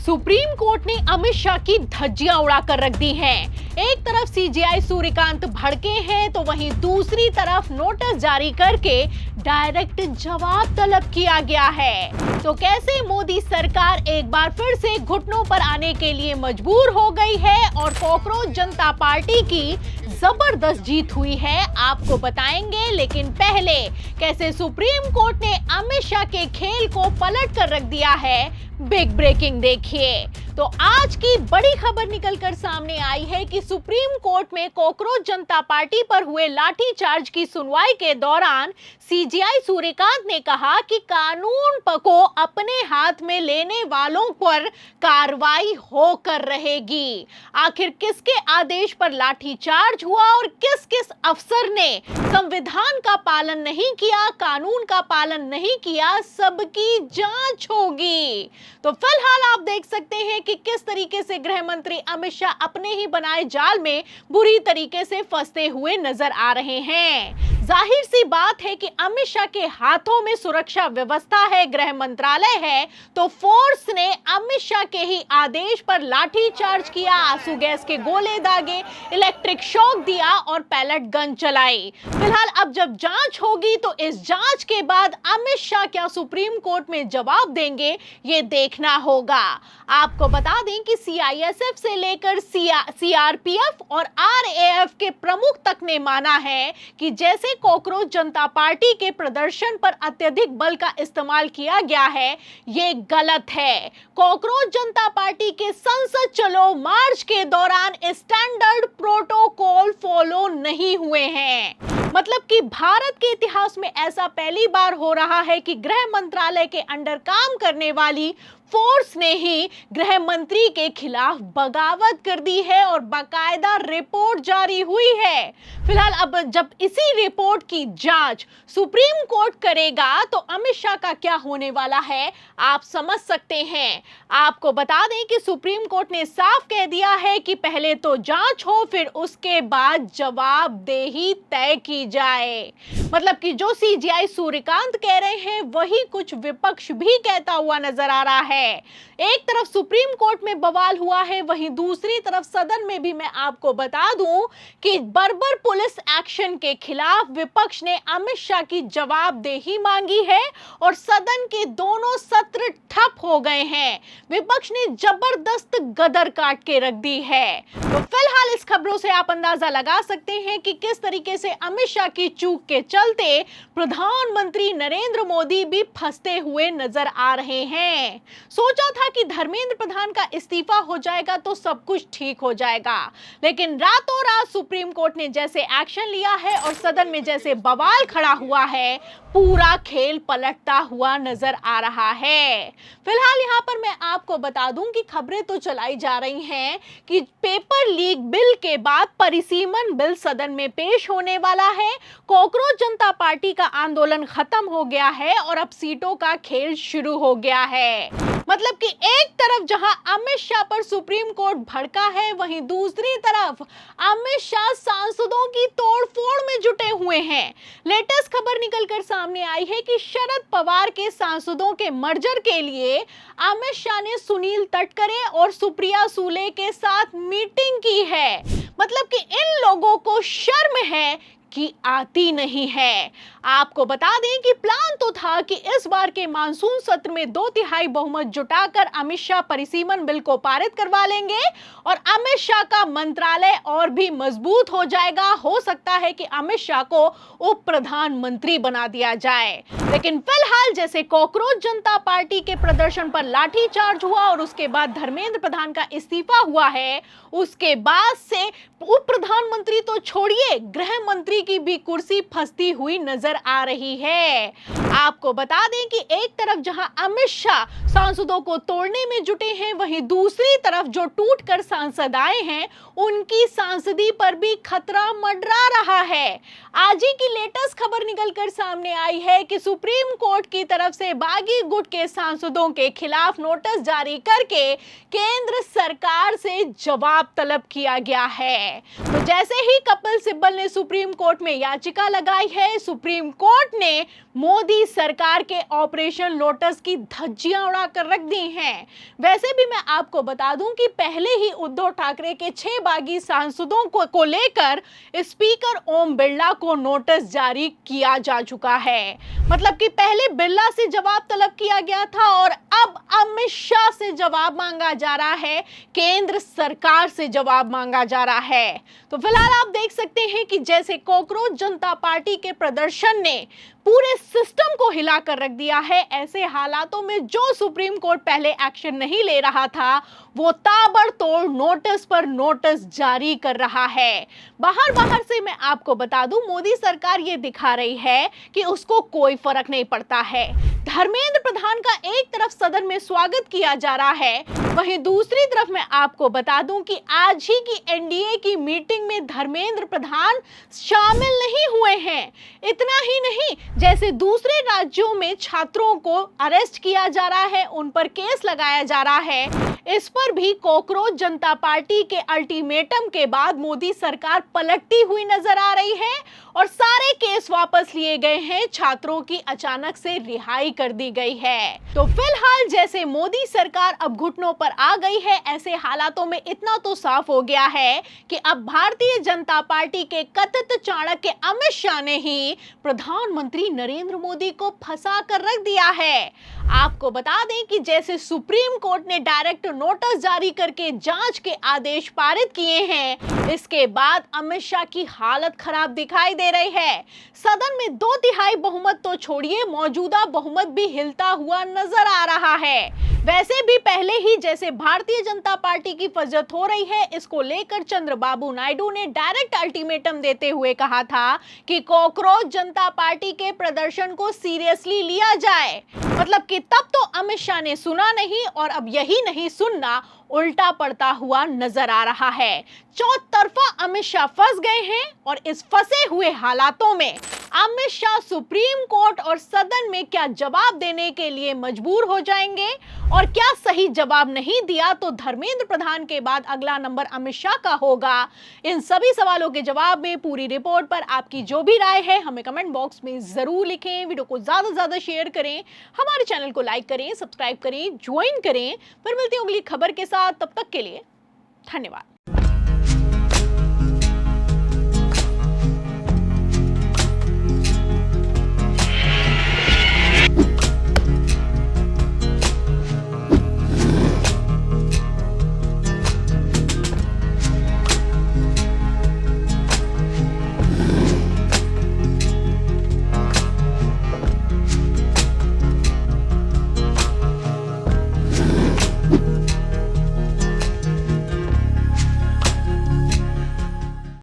Supreme court ने अमित शाह की धज्जियां उड़ाकर रख दी हैं। एक तरफ सीजेआई सूर्यकांत भड़के हैं तो वहीं दूसरी तरफ नोटिस जारी करके डायरेक्ट जवाब तलब किया गया है। तो कैसे मोदी सरकार एक बार फिर से घुटनों पर आने के लिए मजबूर हो गई है और कॉकरोच जनता पार्टी की जबरदस्त जीत हुई है, आपको बताएंगे। लेकिन पहले कैसे सुप्रीम कोर्ट ने अमित शाह के खेल को पलट कर रख दिया है, बिग ब्रेकिंग देखिए। तो आज की बड़ी खबर निकलकर सामने आई है कि सुप्रीम कोर्ट में कॉकरोच जनता पार्टी पर हुए लाठीचार्ज की सुनवाई के दौरान सीजेआई सूर्यकांत ने कहा कि कानून को अपने हाथ में लेने वालों पर कार्रवाई होकर रहेगी। आखिर किसके आदेश पर लाठीचार्ज हुआ और किस किस अफसर ने संविधान का पालन नहीं किया, कानून का पालन नहीं किया, सबकी जांच होगी। तो फिलहाल आप देख सकते हैं कि किस तरीके से गृह मंत्री अमित शाह अपने ही बनाए जाल में बुरी तरीके से फंसते हुए नजर आ रहे हैं। जाहिर सी बात है कि अमित शाह के हाथों में सुरक्षा व्यवस्था है, गृह मंत्रालय है, तो फोर्स ने अमित शाह के ही आदेश पर लाठीचार्ज किया, आंसू गैस के गोले दागे, इलेक्ट्रिक शॉक दिया और पैलेट गन चलाई। फिलहाल अब जब जांच होगी तो इस जांच के बाद अमित शाह क्या सुप्रीम कोर्ट में जवाब देंगे, ये देखना होगा। आपको बता दें कि सीआईएसएफ से लेकर सीआरपीएफ और आरएएफ के प्रमुख तक ने माना है कि जैसे कॉकरोच जनता पार्टी के प्रदर्शन पर अत्यधिक बल का इस्तेमाल किया गया है, ये गलत है। कॉकरोच जनता पार्टी के संसद चलो मार्च के दौरान स्टैंडर्ड प्रोटोकॉल फॉलो नहीं हुए हैं। मतलब कि भारत के इतिहास में ऐसा पहली बार हो रहा है कि गृह मंत्रालय के अंडर काम करने वाली फोर्स ने ही गृह मंत्री के खिलाफ बगावत कर दी है और बाकायदा रिपोर्ट जारी हुई है। फिलहाल अब जब इसी रिपोर्ट की जांच सुप्रीम कोर्ट करेगा तो अमित शाह का क्या होने वाला है, आप समझ सकते हैं। आपको बता दें कि सुप्रीम कोर्ट ने साफ कह दिया है कि पहले तो जांच हो, फिर उसके बाद जवाबदेही तय की जाए। मतलब कि जो सीजेआई सूर्यकांत कह रहे हैं वही कुछ विपक्ष भी कहता हुआ नजर आ रहा है। एक तरफ सुप्रीम कोर्ट में बवाल हुआ है, वहीं दूसरी तरफ सदन में भी मैं आपको बता दूं कि बर्बर पुलिस एक्शन के खिलाफ विपक्ष ने अमित शाह की जवाबदेही मांगी है और सदन के दोनों सत्र ठप हो गए हैं। विपक्ष ने जबरदस्त गदर काट के रख दी है। तो फिलहाल इस खबरों से आप अंदाजा लगा सकते हैं कि किस तरीके से अमित शाह की चूक के चलते प्रधानमंत्री नरेंद्र मोदी भी फंसते हुए नजर आ रहे हैं। सोचा था कि धर्मेंद्र प्रधान का इस्तीफा हो जाएगा तो सब कुछ ठीक हो जाएगा, लेकिन रातों रात सुप्रीम कोर्ट ने जैसे एक्शन लिया है और सदन में जैसे बवाल खड़ा हुआ है, पूरा खेल पलटता हुआ नजर आ रहा है। फिलहाल यहाँ पर मैं आपको बता दूं कि खबरें तो चलाई जा रही हैं कि पेपर लीक बिल के बाद परिसीमन बिल सदन में पेश होने वाला है। कॉकरोच जनता पार्टी का आंदोलन खत्म हो गया है और अब सीटों का खेल शुरू हो गया है। मतलब कि एक तरफ जहां अमित शाह पर सुप्रीम कोर्ट भड़का है, वहीं दूसरी तरफ अमित शाह सांसदों की तोड़फोड़ में जुटे हुए हैं। लेटेस्ट खबर निकलकर सामने आई है कि शरद पवार के सांसदों के मर्जर के लिए अमित शाह ने सुनील तटकरे और सुप्रिया सूले के साथ मीटिंग की है। मतलब कि इन लोगों को शर्म है कि आती नहीं है। आपको बता दें कि प्लान तो था कि इस बार के मानसून सत्र में 2/3 बहुमत जुटाकर अमित शाह परिसीमन बिल को पारित करवा लेंगे और अमित शाह का मंत्रालय और भी मजबूत हो जाएगा। हो सकता है कि अमित शाह को उप प्रधानमंत्री बना दिया जाए। लेकिन फिलहाल जैसे कॉकरोच जनता पार्टी के प्रदर्शन पर लाठीचार्ज हुआ और उसके बाद धर्मेंद्र प्रधान का इस्तीफा हुआ है, उसके बाद से उप प्रधानमंत्री तो छोड़िए, गृह मंत्री की भी कुर्सी फंसती हुई नजर आ रही है। आपको बता दें कि एक तरफ जहां अमित शाह सांसदों को तोड़ने में जुटे हैं, वहीं दूसरी तरफ जो टूटकर सांसद आए हैं उनकी सांसदी पर भी खतरा मंडरा रहा है। आज ही की लेटेस्ट खबर निकलकर सामने आई है कि सुप्रीम कोर्ट की तरफ से बागी गुट के सांसदों के खिलाफ नोटिस जारी करके केंद्र सरकार से जवाब तलब किया गया है। तो जैसे ही कपिल सिब्बल ने सुप्रीम कोर्ट कोर्ट में याचिका लगाई है। सुप्रीम कोर्ट ने मोदी सरकार के ऑपरेशन लोटस की धज्जियां उड़ाकर रख दी हैं। वैसे भी मैं आपको बता दूं कि पहले ही उद्धव ठाकरे के 6 बागी सांसदों को लेकर स्पीकर ओम बिरला को नोटिस जारी किया जा चुका है। मतलब कि पहले बिरला से जवाब तलब किया गया था और अब अमित शाह से जवाब मांगा जा रहा है, केंद्र सरकार से जवाब मांगा जा रहा है। तो फिलहाल आप देख सकते हैं कि जैसे कॉकरोच जनता पार्टी के प्रदर्शन ने पूरे सिस्टम को हिलाकर रख दिया है, ऐसे हालातों में जो सुप्रीम कोर्ट पहले एक्शन नहीं ले रहा था वो ताबड़तोड़ नोटिस पर नोटिस जारी कर रहा है। बाहर बाहर से मैं आपको बता दूं, मोदी सरकार ये दिखा रही है कि उसको कोई फर्क नहीं पड़ता है। धर्मेंद्र प्रधान का एक तरफ सदन में स्वागत किया जा रहा है, वहीं दूसरी तरफ मैं आपको बता दूं कि आज ही की एनडीए की मीटिंग में धर्मेंद्र प्रधान शामिल नहीं हुए हैं। इतना ही नहीं, जैसे दूसरे राज्यों में छात्रों को अरेस्ट किया जा रहा है, उन पर केस लगाया जा रहा है, इस पर भी कॉकरोच जनता पार्टी के अल्टीमेटम के बाद मोदी सरकार पलटती हुई नजर आ रही है और सारे केस वापस लिए गए हैं, छात्रों की अचानक से रिहाई कर दी गई है। तो फिलहाल जैसे मोदी सरकार अब घुटनों पर आ गई है, ऐसे हालातों में इतना तो साफ हो गया है कि अब भारतीय जनता पार्टी के कथित चाणक्य अमित शाह ने ही प्रधानमंत्री नरेंद्र मोदी को फंसा कर रख दिया है। आपको बता दें कि जैसे सुप्रीम कोर्ट ने डायरेक्ट नोटिस जारी करके जांच के आदेश पारित किए हैं, इसके बाद अमित शाह की हालत खराब दिखाई दे रही है। सदन में 2/3 बहुमत तो छोड़िए, मौजूदा बहुमत भी हिलता हुआ नजर आ रहा है। वैसे भी पहले ही जैसे भारतीय जनता पार्टी की फजत हो रही है, इसको लेकर चंद्रबाबू नायडू ने डायरेक्ट अल्टीमेटम देते हुए कहा था कि कॉकरोच जनता पार्टी के प्रदर्शन को सीरियसली लिया जाए। मतलब कि तब तो अमित शाह ने सुना नहीं और अब यही नहीं सुनना उल्टा पड़ता हुआ नजर आ रहा है। चौतरफा अमित शाह फंस गए हैं और इस फंसे हुए हालातों में अमित शाह सुप्रीम कोर्ट और सदन में क्या जवाब देने के लिए मजबूर हो जाएंगे और क्या सही जवाब नहीं दिया तो धर्मेंद्र प्रधान के बाद अगला नंबर अमित शाह का होगा। इन सभी सवालों के जवाब में पूरी रिपोर्ट पर आपकी जो भी राय है हमें कमेंट बॉक्स में जरूर लिखें। वीडियो को ज्यादा से ज्यादा शेयर करें, हमारे चैनल को लाइक करें, सब्सक्राइब करें, ज्वाइन करें। फिर मिलती हूं अगली खबर के साथ, तब तक के लिए धन्यवाद।